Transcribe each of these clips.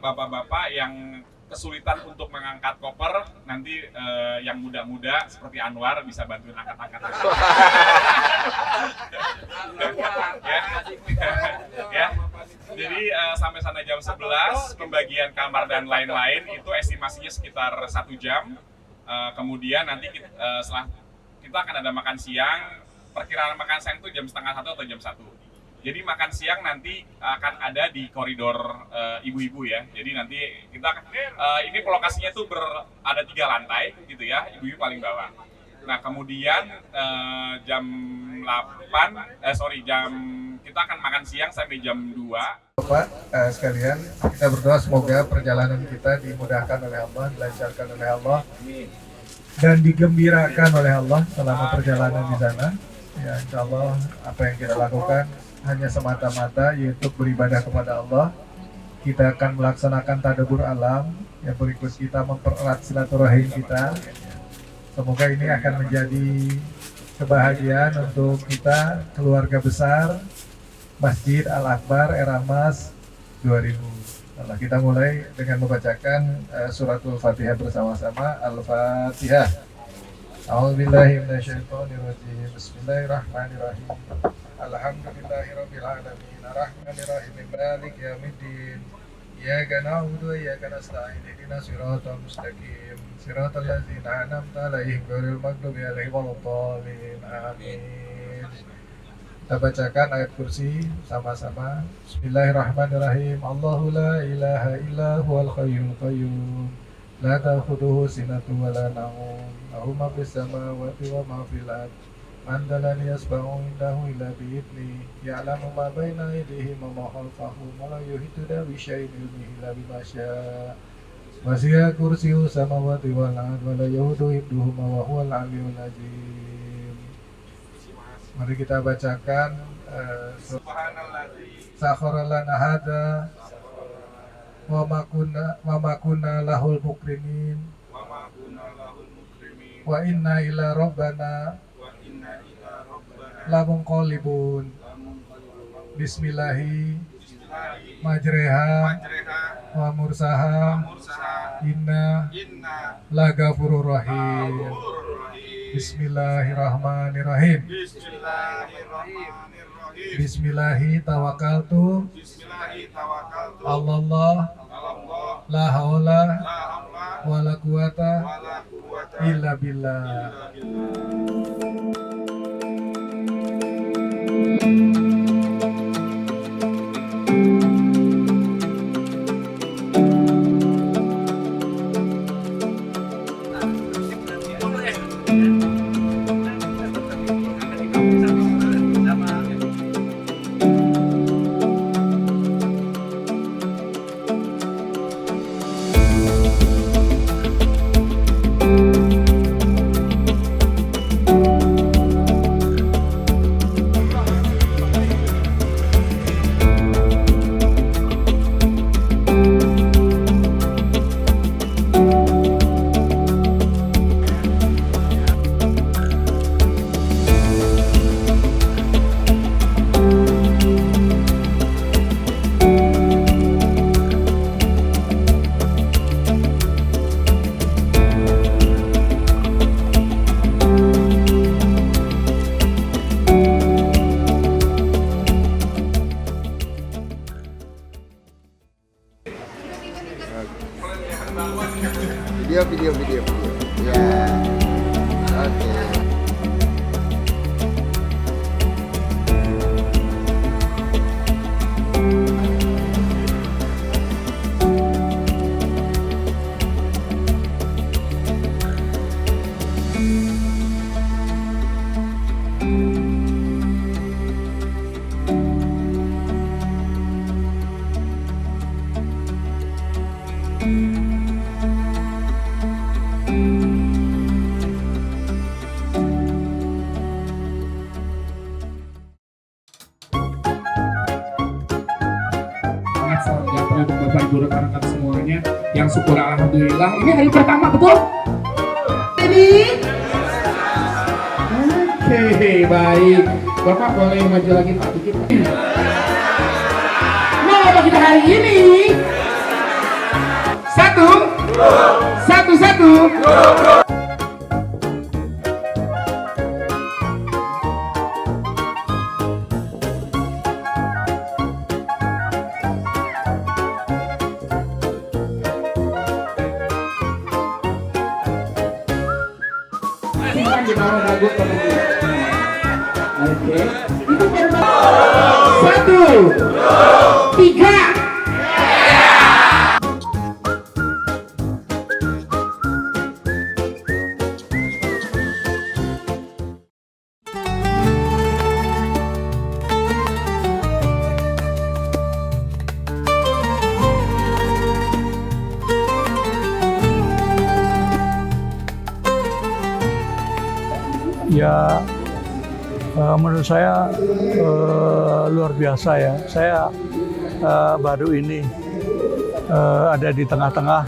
bapak-bapak yang kesulitan untuk mengangkat koper, nanti yang muda-muda seperti Anwar bisa bantuin angkat-angkat. Ya. Jadi sampai sana jam 11, pembagian kamar dan lain-lain itu estimasinya sekitar 1 jam. Kemudian nanti setelah kita akan ada makan siang, perkiraan makan siang itu jam setengah 1 atau jam 1. Jadi makan siang nanti akan ada di koridor ibu-ibu ya. Jadi nanti kita ini lokasinya tuh ada 3 lantai gitu ya, ibu-ibu paling bawah. Nah kemudian jam kita akan makan siang sampai jam 2. Bapak sekalian, kita berdoa semoga perjalanan kita dimudahkan oleh Allah, dilancarkan oleh Allah, dan digembirakan oleh Allah selama perjalanan di sana. Ya, insya Allah apa yang kita lakukan hanya semata-mata yaitu beribadah kepada Allah. Kita akan melaksanakan tadabbur alam, yang berikut kita mempererat silaturahim kita. Semoga ini akan menjadi kebahagiaan untuk kita, keluarga besar Masjid Al-Akbar Era Emas 2000. Nah, kita mulai dengan membacakan suratul Fatihah bersama-sama. Al-Fatihah. A'udzubillahi minasyaitonirrajim. Bismillahirrahmanirrahim. Alhamdulillahirabbil alamin. Arrahmanirrahim. Maliki yaumiddin. Iyyaka na'budu wa iyyaka nasta'in. Ihdinas siratal mustaqim. Siratal ladzina an'amta 'alaihim ghairil maghdubi 'alaihim waladdallin. Amin. Kita bacakan ayat kursi sama-sama. Bismillahirrahmanirrahim. Allahu la ilaha illa huwal hayyul qayyum. La ta'khudhuhu sinatun wa la nawm. Lahu ma fis samawati wa ma fil ardh. Man la yasma'u indahu illa bi'idhnihi. Ya'lamu ma baina aydihim wa ma khalfahum. Wa la yuhituna bi syai'in min ilmihi illa bima syaa. Wasi'a kursiyyuhu samawati wal ardh wa la yahuduhu hifdhuhuma wa huwal 'aliyyul 'azim. Mari kita bacakan Sakhara lana hadza wa ma kunna lahul muqrinin wa inna ila rabbana lamunqalibun. Bismillahi majreha wa mursaha inna lagafurur rahim. Bismillahirrahmanirrahim. Bismillahi tawakkaltu Allah la haula wa la quwata illa billah. Video. Ya. Oke. Untuk Bapak Ibu rekan-rekan semuanya yang syukur alhamdulillah ini hari pertama, betul? Ini oke, baik. Bapak boleh maju lagi Pak dikit Pak. Mau apa kita hari ini? Satu. Simpan di bawah dagu kemudian. Oke. Itu baru 1, 3. Ya, menurut saya luar biasa ya. Saya baru ini ada di tengah-tengah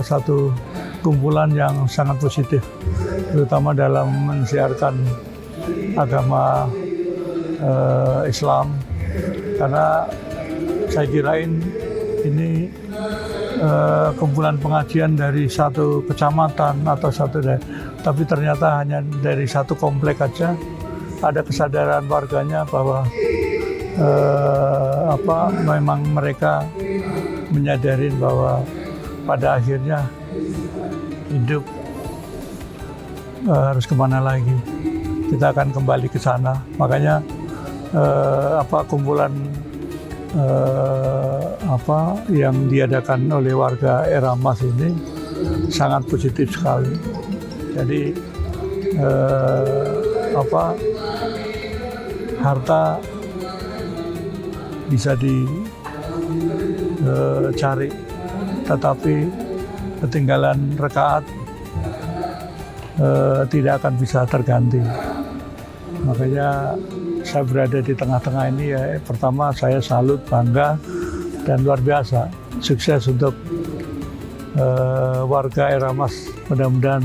satu kumpulan yang sangat positif, terutama dalam mensiarkan agama Islam. Karena saya kirain ini kumpulan pengajian dari satu kecamatan atau satu daerah, tapi ternyata hanya dari satu komplek aja ada kesadaran warganya bahwa memang mereka menyadari bahwa pada akhirnya hidup harus kemana lagi, kita akan kembali ke sana. Makanya kumpulan yang diadakan oleh warga Eramas ini sangat positif sekali. Jadi harta bisa dicari, tetapi ketinggalan rakaat tidak akan bisa terganti. Makanya saya berada di tengah-tengah ini ya, pertama saya salut, bangga, dan luar biasa. Sukses untuk warga Eramas. Mudah-mudahan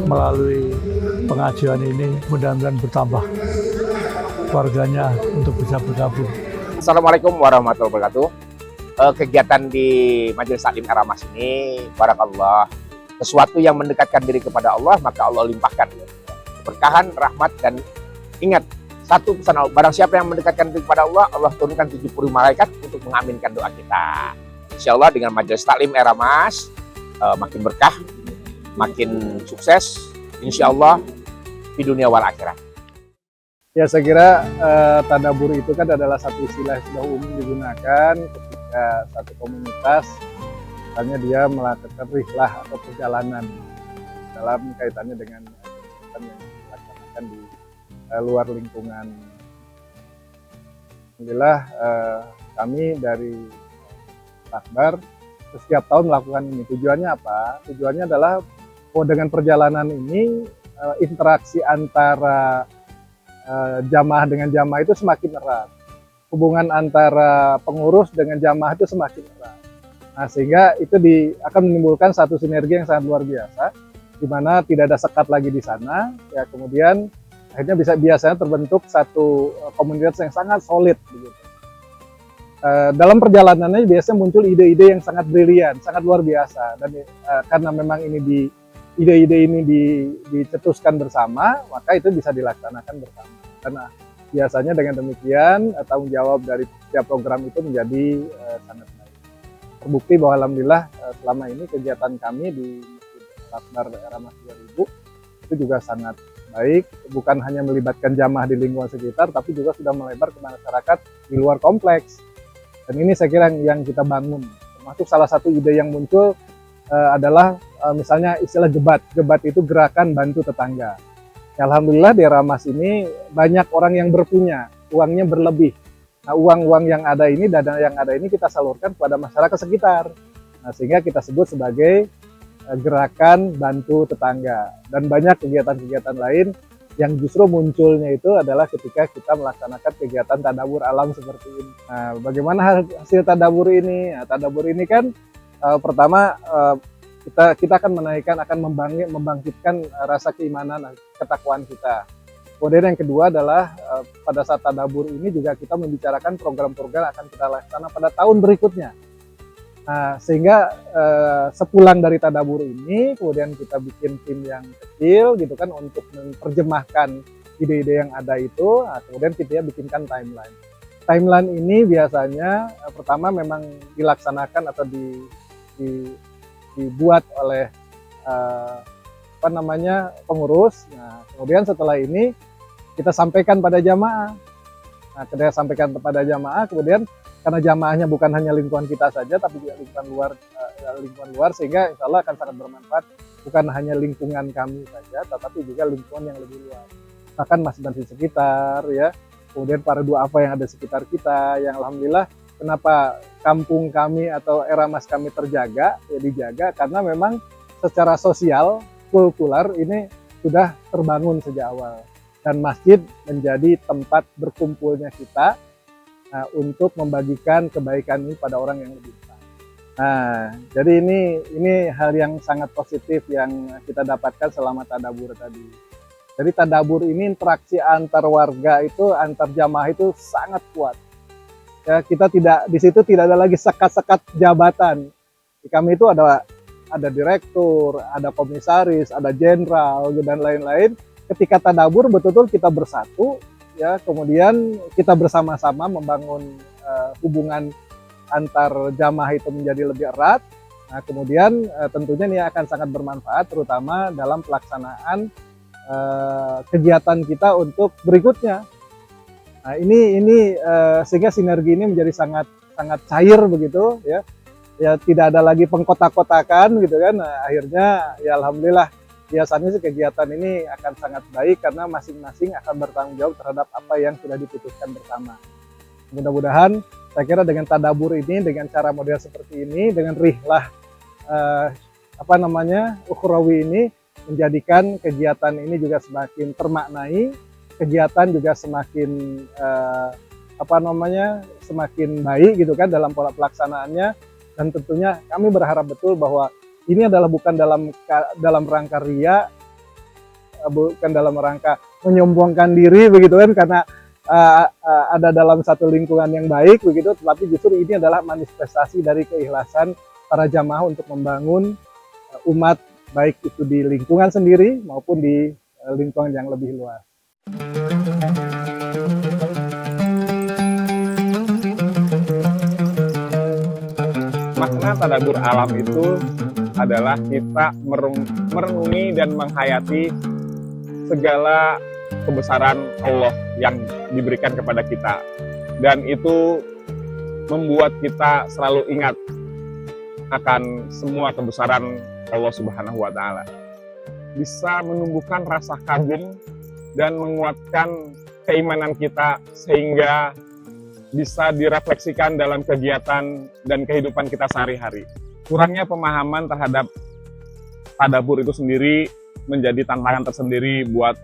melalui pengajian ini mudah-mudahan bertambah warganya untuk bisa bergabung. Assalamualaikum warahmatullahi wabarakatuh. Kegiatan di Majelis Taklim Eramas ini, barakallah, sesuatu yang mendekatkan diri kepada Allah, maka Allah limpahkan keberkahan, rahmat, dan ingat satu pesan Allah, barang siapa yang mendekatkan diri kepada Allah, Allah turunkan 70 malaikat untuk mengaminkan doa kita. Insya Allah dengan Majelis Taklim Eramas makin berkah, makin sukses, insya Allah di dunia wal akhirat. Ya, saya kira tadabur itu kan adalah satu istilah yang sudah umum digunakan ketika satu komunitas, misalnya dia melakukan rihlah atau perjalanan dalam kaitannya dengan kegiatan yang dilaksanakan di luar lingkungan. Alhamdulillah kami dari Takbar setiap tahun melakukan ini. Tujuannya apa? Tujuannya adalah dengan perjalanan ini interaksi antara jamaah dengan jamaah itu semakin erat. Hubungan antara pengurus dengan jamaah itu semakin erat. Nah, sehingga itu akan menimbulkan satu sinergi yang sangat luar biasa, di mana tidak ada sekat lagi di sana. Ya, kemudian akhirnya biasanya terbentuk satu komunitas yang sangat solid. Begitu. Dalam perjalanannya biasanya muncul ide-ide yang sangat brilian, sangat luar biasa. Dan karena memang ide-ide ini dicetuskan bersama, maka itu bisa dilaksanakan bersama. Karena biasanya dengan demikian tanggung jawab dari setiap program itu menjadi sangat baik. Terbukti bahwa alhamdulillah selama ini kegiatan kami di Takbar Eramas 2000 itu juga sangat baik, bukan hanya melibatkan jamaah di lingkungan sekitar, tapi juga sudah melebar ke masyarakat di luar kompleks. Dan ini saya kira yang kita bangun. Termasuk salah satu ide yang muncul adalah misalnya istilah gebat. Gebat itu gerakan bantu tetangga. Ya, alhamdulillah di Eramas ini banyak orang yang berpunya, uangnya berlebih. Nah, uang-uang yang ada ini, dana yang ada ini kita salurkan kepada masyarakat sekitar. Nah, sehingga kita sebut sebagai gerakan bantu tetangga. Dan banyak kegiatan-kegiatan lain yang justru munculnya itu adalah ketika kita melaksanakan kegiatan tadabur alam seperti ini. Nah, bagaimana hasil tadabur ini? Nah, tadabur ini kan pertama kita akan membangkitkan rasa keimanan, ketakwaan kita. Kemudian yang kedua adalah pada saat tadabur ini juga kita membicarakan program-program yang akan kita laksanakan pada tahun berikutnya. Nah, sehingga sepulang dari tadabur ini, kemudian kita bikin tim yang kecil gitu kan untuk menerjemahkan ide-ide yang ada itu. Nah, kemudian kita bikinkan timeline. Timeline ini biasanya pertama memang dilaksanakan atau dibuat oleh pengurus. Nah, kemudian setelah ini kita sampaikan pada jamaah. Nah, ketika sampaikan kepada jamaah, kemudian karena jamaahnya bukan hanya lingkungan kita saja, tapi juga lingkungan luar, sehingga insya Allah akan sangat bermanfaat bukan hanya lingkungan kami saja, tetapi juga lingkungan yang lebih luas. Bahkan masjid-masjid sekitar, ya, kemudian para duafa yang ada di sekitar kita, yang alhamdulillah kenapa kampung kami atau era mas kami terjaga, ya dijaga karena memang secara sosial, kultural ini sudah terbangun sejak awal. Dan masjid menjadi tempat berkumpulnya kita untuk membagikan kebaikan ini pada orang yang lebih besar. Nah, jadi ini hal yang sangat positif yang kita dapatkan selama tadabur tadi. Jadi tadabur ini interaksi antar warga itu, antar jamaah itu sangat kuat. Ya, kita di situ tidak ada lagi sekat-sekat jabatan. Di kami itu ada direktur, ada komisaris, ada jenderal dan lain-lain. Ketika tadabur betul-betul kita bersatu. Ya, kemudian kita bersama-sama membangun hubungan antar jamaah itu menjadi lebih erat. Nah, kemudian tentunya ini akan sangat bermanfaat, terutama dalam pelaksanaan kegiatan kita untuk berikutnya. Nah, ini sehingga sinergi ini menjadi sangat cair begitu, ya. Ya tidak ada lagi pengkotak-kotakan gitu kan. Nah, akhirnya ya alhamdulillah. Biasanya sih kegiatan ini akan sangat baik karena masing-masing akan bertanggung jawab terhadap apa yang sudah diputuskan bersama. Mudah-mudahan saya kira dengan tadabur ini, dengan cara model seperti ini, dengan rihlah ukhrawi ini menjadikan kegiatan ini juga semakin termaknai, kegiatan juga semakin semakin baik gitu kan dalam pola pelaksanaannya. Dan tentunya kami berharap betul bahwa ini adalah bukan dalam rangka ria, bukan dalam rangka menyombongkan diri begitu kan, karena ada dalam satu lingkungan yang baik begitu, tetapi justru ini adalah manifestasi dari keikhlasan para jamaah untuk membangun umat, baik itu di lingkungan sendiri maupun di lingkungan yang lebih luas. Makna tadabur alam itu adalah kita merenungi dan menghayati segala kebesaran Allah yang diberikan kepada kita. Dan itu membuat kita selalu ingat akan semua kebesaran Allah Subhanahu wa Ta'ala. Bisa menumbuhkan rasa kagum dan menguatkan keimanan kita sehingga bisa direfleksikan dalam kegiatan dan kehidupan kita sehari-hari. Kurangnya pemahaman terhadap tadabur itu sendiri menjadi tantangan tersendiri buat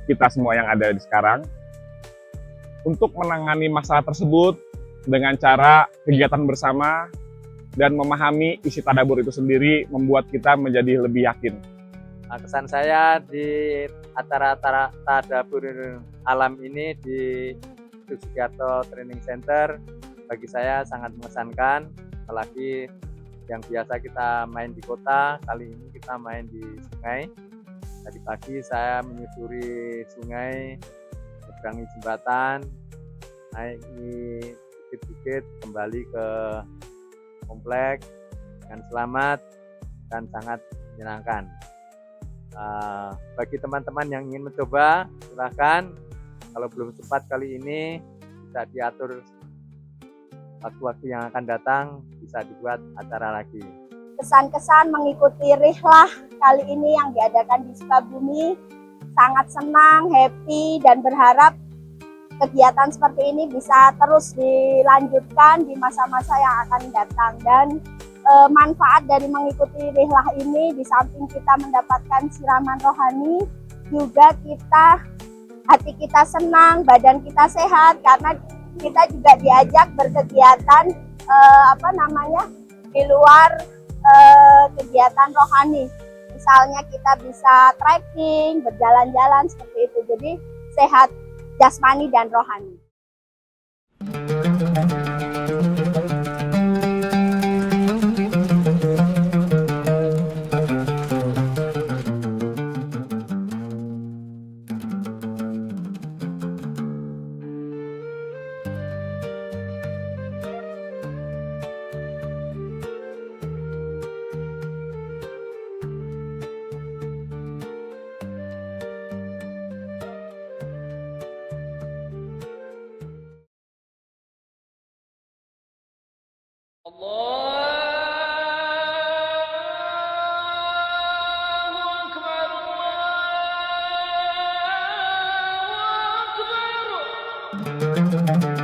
kita semua yang ada di sekarang. Untuk menangani masalah tersebut dengan cara kegiatan bersama dan memahami isi tadabur itu sendiri membuat kita menjadi lebih yakin. Kesan saya di acara tadabur alam ini di Sugiarto Training Center bagi saya sangat mengesankan, apalagi yang biasa kita main di kota, kali ini kita main di sungai. Tadi pagi saya menyusuri sungai, menyeberangi jembatan, naiki bukit-bukit, kembali ke komplek dengan selamat dan sangat menyenangkan. Bagi teman-teman yang ingin mencoba, silahkan. Kalau belum sempat kali ini, bisa diatur waktu-waktu yang akan datang, bisa dibuat acara lagi. Kesan-kesan mengikuti rihlah kali ini yang diadakan di Sukabumi, sangat senang, happy, dan berharap kegiatan seperti ini bisa terus dilanjutkan di masa-masa yang akan datang. Dan manfaat dari mengikuti rihlah ini, di samping kita mendapatkan siraman rohani, juga hati kita senang, badan kita sehat, karena kita juga diajak berkegiatan di luar kegiatan rohani. Misalnya kita bisa trekking, berjalan-jalan seperti itu. Jadi sehat jasmani dan rohani. Allahu Akbar.